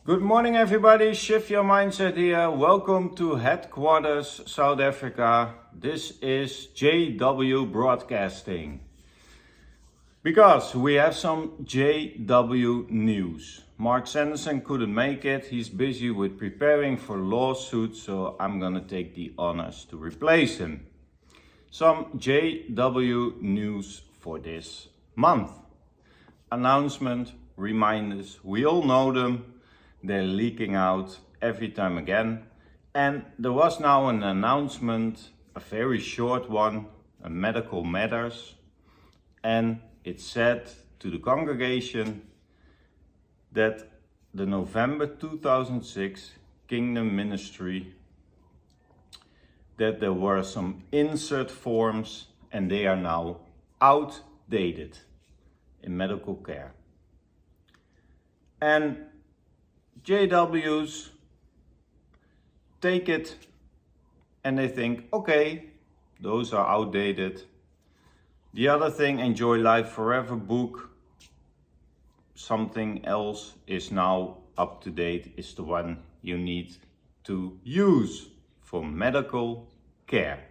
Good morning everybody, Shift Your Mindset here. Welcome to Headquarters, South Africa. This is JW Broadcasting. Because we have some JW news. Mark Sanderson couldn't make it. He's busy with preparing for lawsuits, so I'm gonna take the honors to replace him. Some JW news for this month. Announcement, reminders, we all know them. They're leaking out every time again. And there was now an announcement, a very short one, a medical matters. And it said to the congregation that the November 2006 Kingdom Ministry, that there were some insert forms and they are now outdated in medical care. And JWs take it and they think, okay, those are outdated. The other thing, Enjoy Life Forever book, something else is now up to date, is the one you need to use for medical care.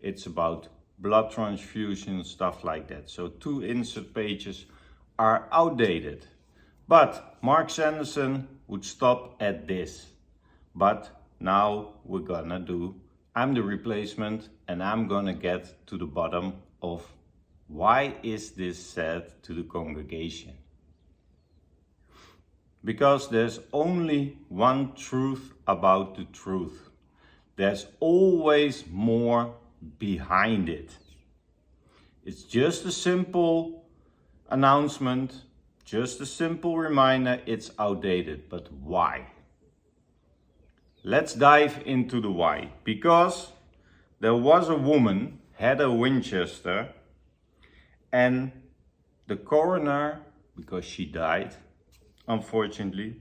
It's about blood transfusion, stuff like that. So 2 insert pages are outdated. But Mark Sanderson would stop at this. But now I'm the replacement and I'm gonna get to the bottom of why is this said to the congregation. Because there's only one truth about the truth. There's always more behind it. It's just a simple announcement. Just a simple reminder, it's outdated, but why? Let's dive into the why. Because there was a woman, Heather Winchester, and the coroner, because she died, unfortunately,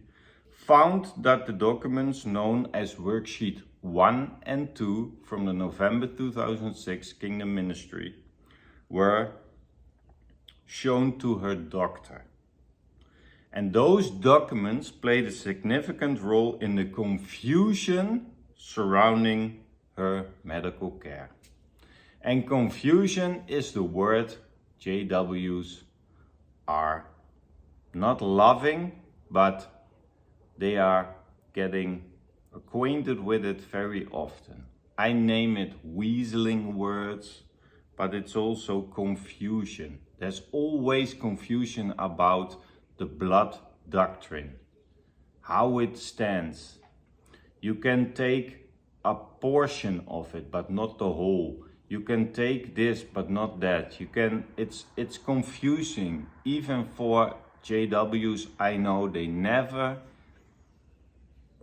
found that the documents known as worksheet 1 and 2 from the November 2006 Kingdom Ministry were shown to her doctor. And those documents played a significant role in the confusion surrounding her medical care. And confusion is the word JWs are not loving, but they are getting acquainted with it very often. I name it weaseling words, but it's also confusion. There's always confusion about the blood doctrine, how it stands. You can take a portion of it, but not the whole. You can take this, but not that. It's confusing. Even for JWs, I know they never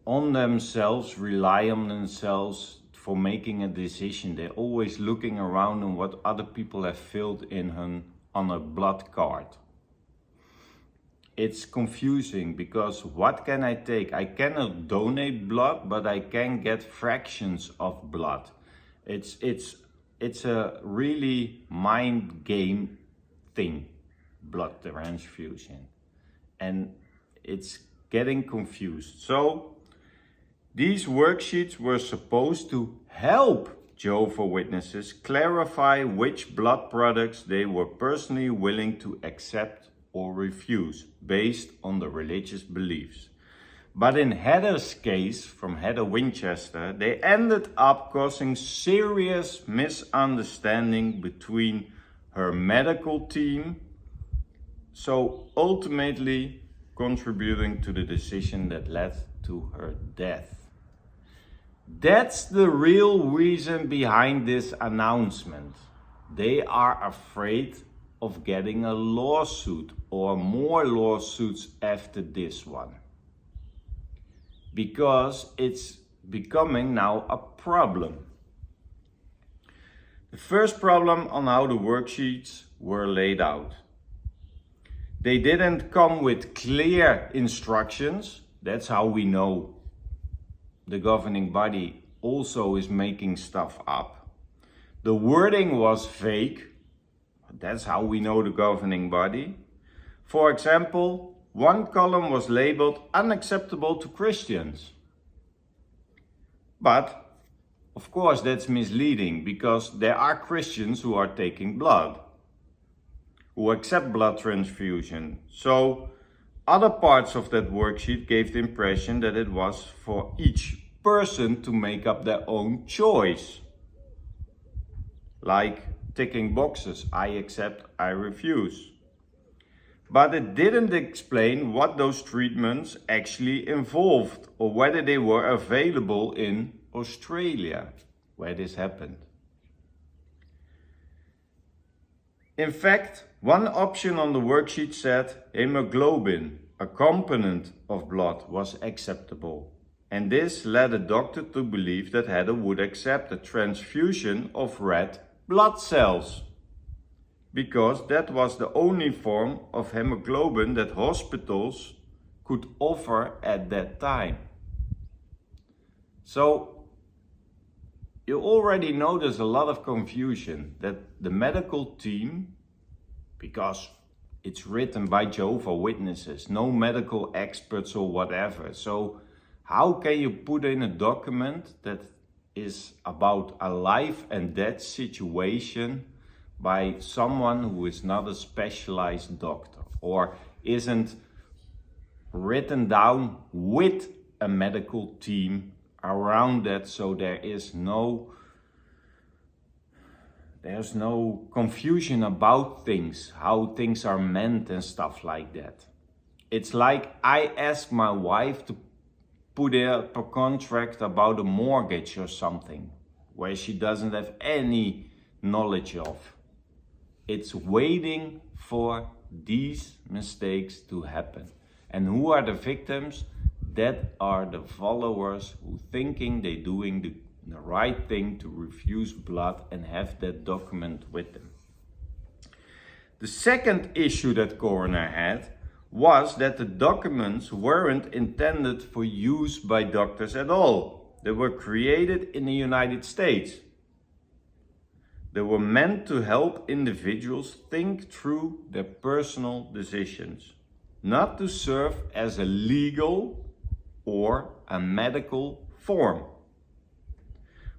rely on themselves for making a decision. They're always looking around on what other people have filled in on a blood card. It's confusing because what can I take? I cannot donate blood, but I can get fractions of blood. It's a really mind game thing, blood transfusion. And it's getting confused. So these worksheets were supposed to help Jehovah's Witnesses clarify which blood products they were personally willing to accept or refuse based on the religious beliefs. But in Heather's case, from Heather Winchester, they ended up causing serious misunderstanding between her medical team, so ultimately contributing to the decision that led to her death. That's the real reason behind this announcement. They are afraid of getting a lawsuit or more lawsuits after this one. Because it's becoming now a problem. The first problem on how the worksheets were laid out. They didn't come with clear instructions. That's how we know the governing body also is making stuff up. The wording was vague. That's how we know the governing body. For example, one column was labeled unacceptable to Christians. But, of course, that's misleading because there are Christians who are taking blood, who accept blood transfusion. So, other parts of that worksheet gave the impression that it was for each person to make up their own choice. Like ticking boxes, I accept, I refuse. But it didn't explain what those treatments actually involved or whether they were available in Australia, where this happened. In fact, one option on the worksheet said hemoglobin, a component of blood, was acceptable. And this led a doctor to believe that Heather would accept a transfusion of red blood cells, because that was the only form of hemoglobin that hospitals could offer at that time. So you already know there's a lot of confusion that the medical team, because it's written by Jehovah's Witnesses, no medical experts or whatever. So how can you put in a document that is about a life and death situation by someone who is not a specialized doctor or isn't written down with a medical team around that, so there's no confusion about things, how things are meant and stuff like that. It's like I ask my wife to put up a contract about a mortgage or something where she doesn't have any knowledge of. It's waiting for these mistakes to happen. And who are the victims? That are the followers who thinking they're doing the right thing to refuse blood and have that document with them. The second issue that coroner had was that the documents weren't intended for use by doctors at all. They were created in the United States. They were meant to help individuals think through their personal decisions, not to serve as a legal or a medical form.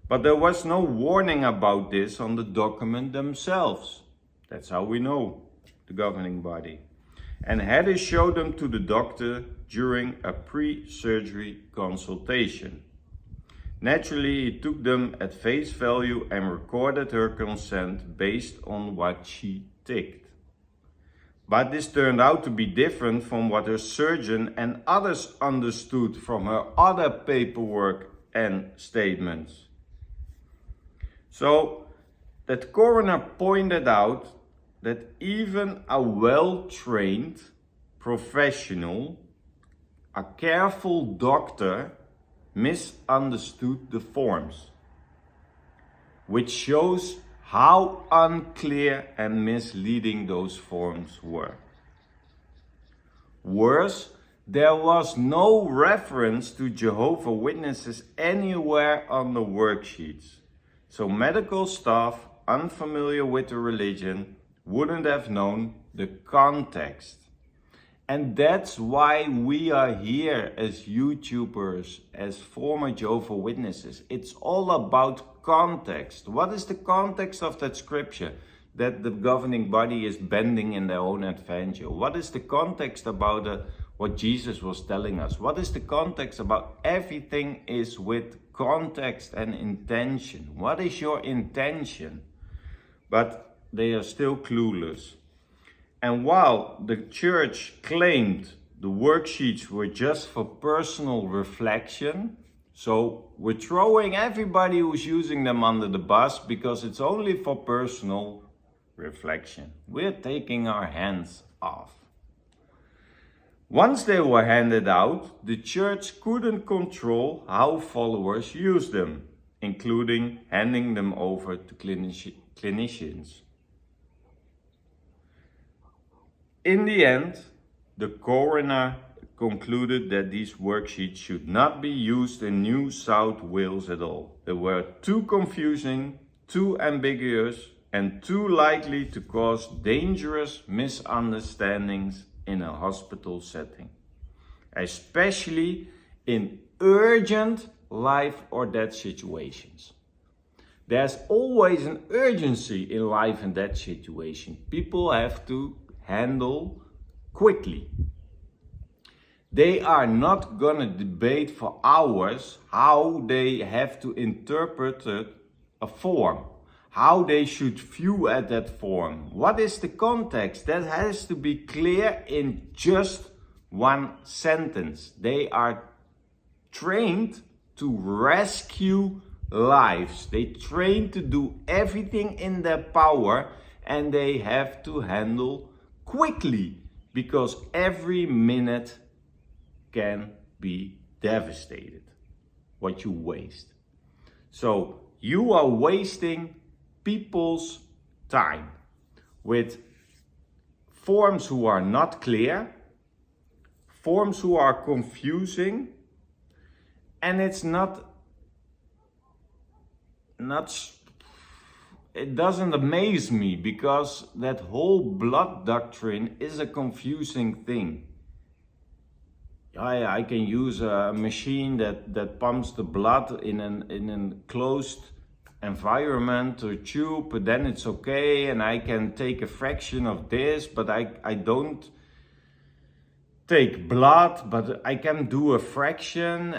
But there was no warning about this on the document themselves. That's how we know the governing body. And had to show them to the doctor during a pre-surgery consultation. Naturally, he took them at face value and recorded her consent based on what she ticked. But this turned out to be different from what her surgeon and others understood from her other paperwork and statements. So, that coroner pointed out that even a well-trained professional, a careful doctor, misunderstood the forms, which shows how unclear and misleading those forms were. Worse, there was no reference to Jehovah's Witnesses anywhere on the worksheets. So medical staff unfamiliar with the religion wouldn't have known the context. And that's why we are here as YouTubers, as former Jehovah's Witnesses. It's all about context. What is the context of that scripture that the governing body is bending in their own advantage? What is the context about what Jesus was telling us? What is the context about? Everything is with context and intention. What is your intention? But they are still clueless. And while the church claimed the worksheets were just for personal reflection, so we're throwing everybody who's using them under the bus because it's only for personal reflection. We're taking our hands off. Once they were handed out, the church couldn't control how followers used them, including handing them over to clinicians. In the end, the coroner concluded that these worksheets should not be used in New South Wales at all. They were too confusing, too ambiguous, and too likely to cause dangerous misunderstandings in a hospital setting, especially in urgent life or death situations. There's always an urgency in life and death situation. People have to handle quickly. They are not gonna debate for hours how they have to interpret a form, how they should view at that form. What is the context? That has to be clear in just one sentence. They are trained to rescue lives. They train to do everything in their power, and they have to handle quickly because every minute can be devastated what you waste. So you are wasting people's time with forms who are not clear, forms who are confusing, and it doesn't amaze me because that whole blood doctrine is a confusing thing. I can use a machine that pumps the blood in a closed environment or tube, but then it's okay, and I can take a fraction of this, but I don't take blood, but I can do a fraction,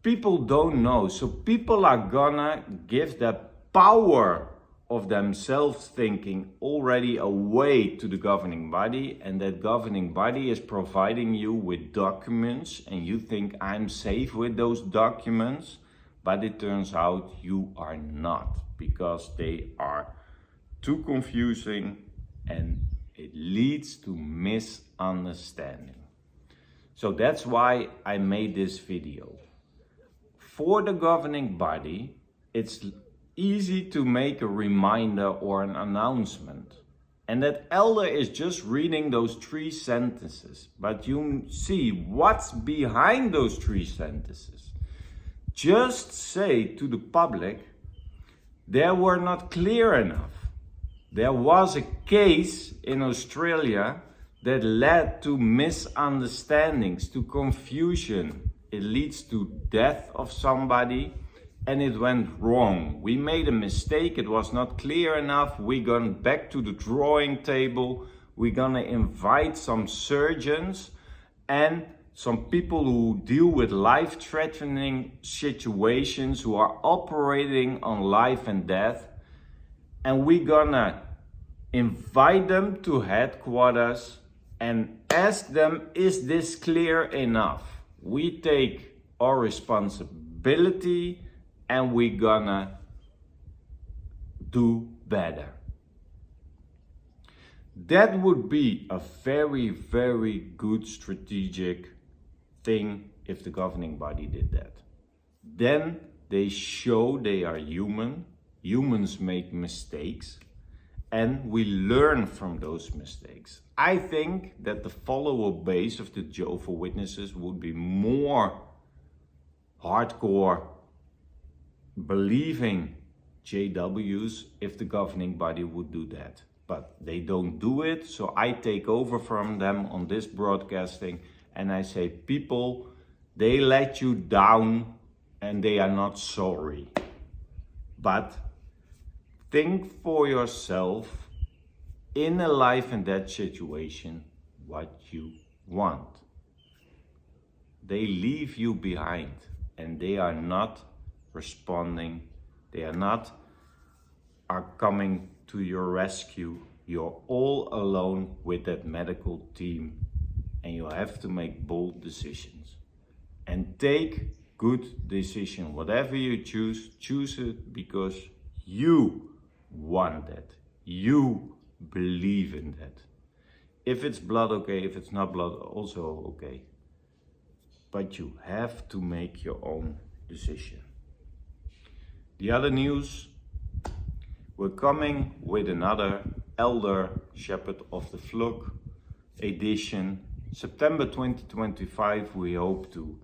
people don't know. So people are gonna give that power of themselves thinking already away to the governing body, and that governing body is providing you with documents, and you think I'm safe with those documents, but it turns out you are not, because they are too confusing and it leads to misunderstanding. So that's why I made this video. For the governing body, it's easy to make a reminder or an announcement. And that elder is just reading those 3 sentences. But you see what's behind those 3 sentences. Just say to the public, they were not clear enough. There was a case in Australia that led to misunderstandings, to confusion. It leads to death of somebody, and it went wrong. We made a mistake, it was not clear enough. We're going back to the drawing table. We're gonna invite some surgeons and some people who deal with life-threatening situations, who are operating on life and death. And we're gonna invite them to headquarters and ask them, is this clear enough? We take our responsibility and we're gonna do better. That would be a very, very good strategic thing if the governing body did that. Then they show they are human. Humans make mistakes, and we learn from those mistakes. I think that the follower base of the Jehovah's Witnesses would be more hardcore believing JWs if the governing body would do that. But they don't do it, so I take over from them on this broadcasting and I say, people, they let you down and they are not sorry. But think for yourself in a life and death situation what you want. They leave you behind and they are not responding. They are coming to your rescue. You're all alone with that medical team and you have to make bold decisions. And take good decision. Whatever you choose, choose it because you want that. You believe in that. If it's blood, okay. If it's not blood, also okay. But you have to make your own decision. The other news, we're coming with another Elder Shepherd of the Flock edition. September 2025, we hope to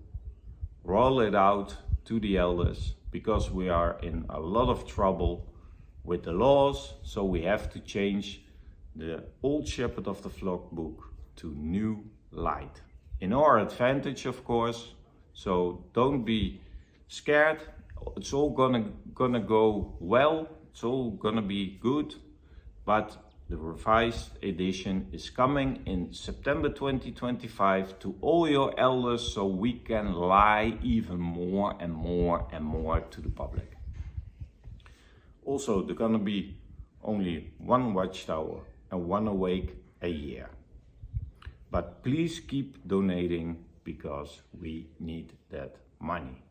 roll it out to the elders because we are in a lot of trouble with the laws, so we have to change the old shepherd of the flock book to new light. In our advantage, of course, so don't be scared. It's all gonna go well, it's all gonna be good, but the revised edition is coming in September 2025 to all your elders, so we can lie even more and more and more to the public. Also, there's gonna be only one watchtower and one awake a year. But please keep donating because we need that money.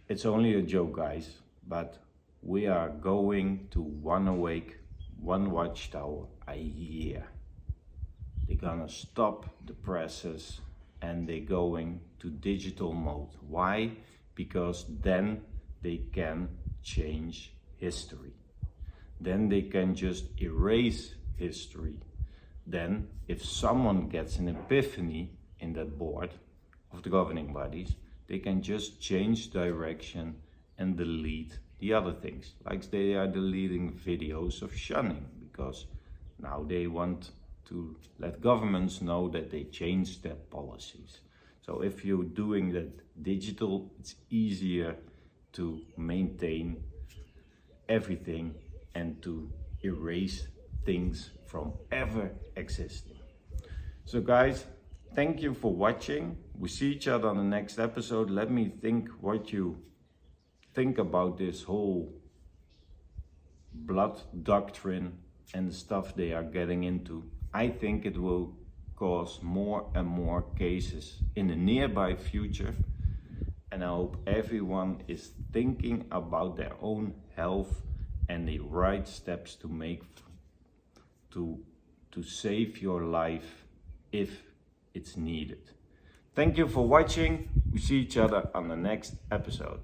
It's only a joke, guys, but we are going to one awake, one watchtower a year. They're gonna stop the presses and they're going to digital mode. Why? Because then they can change history. Then they can just erase history. Then if someone gets an epiphany in that board of the governing bodies, they can just change direction and delete the other things, like they are deleting videos of shunning, because now they want to let governments know that they changed their policies. So if you're doing that digital, it's easier to maintain everything and to erase things from ever existing. So guys, thank you for watching. We see each other on the next episode. Let me think what you think about this whole blood doctrine and the stuff they are getting into. I think it will cause more and more cases in the nearby future, and I hope everyone is thinking about their own health and the right steps to make to save your life if it's needed. Thank you for watching. We see each other on the next episode.